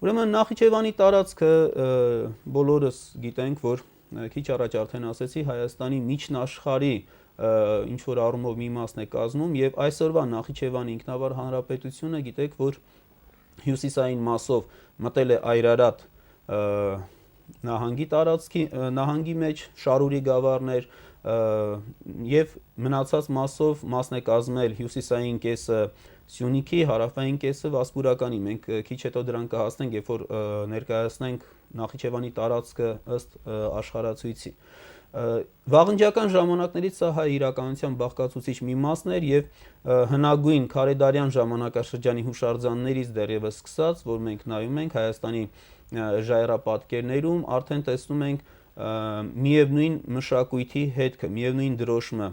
Ուրեմն Նախիջևանի տարածքը բոլորս գիտենք, որ քիչ առաջ արդեն ասեցի, Հայաստանի միջնաշխարհի ինչ որ առումով մի մասն է կազմում եւ այսօրվա Նախիջևանի ինքնավար հանրապետությունը գիտեք, որ հյուսիսային մասով մտել է Այրարատ նահանգի տարածքի նահանգի մեջ Շարուրի գավառներ եւ մնացած մասն է կազմել հյուսիսային կեսը Սյունիքի, հարավային կեսը Վասպուրականի։ Մենք քիչ հետո դրան կհասնենք, երբ որ ներկայացնենք Նախիջևանի տարածքը ըստ աշխարհացույցի։ Վաղնջական ժամանակներից սա հայ իրականության բաղկացուցիչ մի մասն էր եւ հնագույն քարեդարյան ժամանակաշրջանի հուշարձաններից դեռևս սկսած, որ մենք նայում ենք Հայաստանի ժայռապատկերներում, արդեն տեսնում ենք միևնույն մշակույթի հետքը, միևնույն դրոշմը,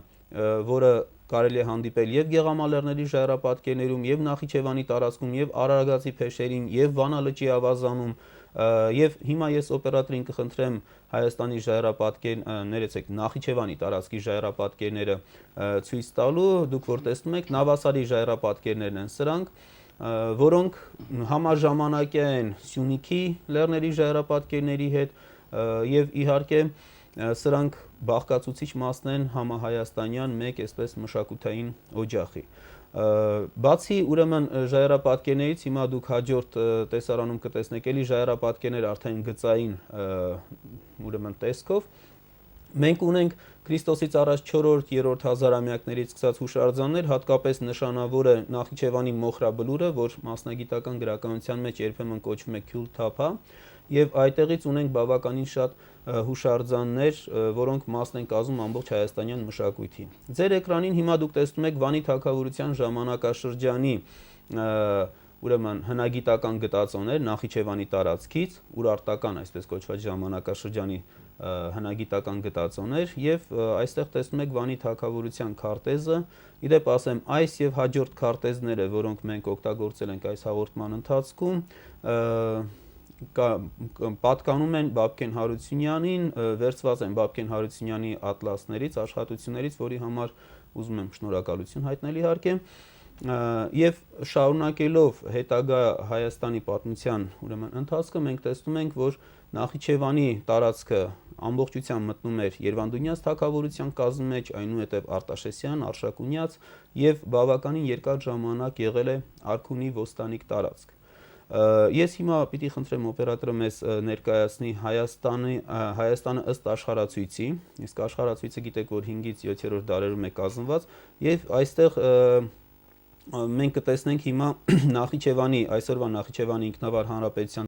որը կարելի է հանդիպել եւ Գեղամալեռների ժայռապատկերներում, եւ Նախիջևանի տարածքում, եւ Արարագածի փեշերին, եւ Վանա լճի ավազանում, եւ հիմա ես օպերատորին կխնդրեմ Հայաստանի Նախիջևանի տարածքի ժայռապատկերները ցույց տալու, դուք որ տեսնում եք, Նավասարի ժայռապատկերներն են սրանք, որոնք համաժամանակյա են Սյունիքի լեռների ժայռապատկերների հետ եւ իհարկե սրանք բաղկացուցիչ մասն են համահայաստանյան մեկ այսպես մշակութային օջախի։ Բացի ուրեմն ժայռապատկերներից հիմա դուք հաջորդ տեսարանում կտեսնեք էլի ժայռապատկերներ արդեն գծային ուրեմն տեսքով։ Մենք ունենք Քրիստոսից առաջ 4-րդ, 3-րդ հազարամյակներից սկսած հուշարձաններ, հատկապես նշանավոր է Նախիջևանի Մոխրաբլուրը, որ մասնագիտական գրականության մեջ երբեմն կոչվում է Քյուլթափա, եւ այդտեղից ունենք բավականին շատ հուշարձաններ, որոնք մասն են կազմում ամբողջ հայաստանյան մշակույթի։ Ձեր էկրանին հիմա դուք տեսնում եք Վանի թագավորության ժամանակաշրջանի ուրեմն հնագիտական գտածոներ Նախիջևանի տարածքից, ուրարտական այսպես կոչված ժամանակաշրջանի հնագիտական գտածոներ եւ այստեղ տեսնում եք Վանի թագավորության քարտեզը։ Իդեպ ասեմ, այս եւ հաջորդ քարտեզները, որոնք մենք օգտագործել ենք այս հաղորդման ընթացքում, պատկանում են Բաբկեն Հարությունյանին, վերցված են Բաբկեն Հարությունյանի ատլասներից, աշխատություններից, որի համար ուզում եմ շնորհակալություն հայտնել իհարկե, եւ շարունակելով հետագա Հայաստանի պատմության ուրեմն ընթացքը մենք տեսնում ենք, որ Նախիջևանի տարածքը ամբողջությամբ մտնում էր Երվանդունյաց թագավորության կազմի մեջ, այնուհետև Արտաշեսյան, Արշակունյաց եւ բավականին երկար ժամանակ եղել է Արքունի ոստանիկ տարածք։ Ես հիմա պիտի խնդրեմ օպերատորը մեզ ներկայացնի Հայաստանը ըստ աշխարհացույցի, իսկ աշխարհացույցը գիտեք, որ 5-ից 7-րդ դարերում է կազմված, եւ այստեղ մենք կտեսնենք հիմա Նախիջևանի, այսօրվա Նախիջևանի ինքնավար հանրապետության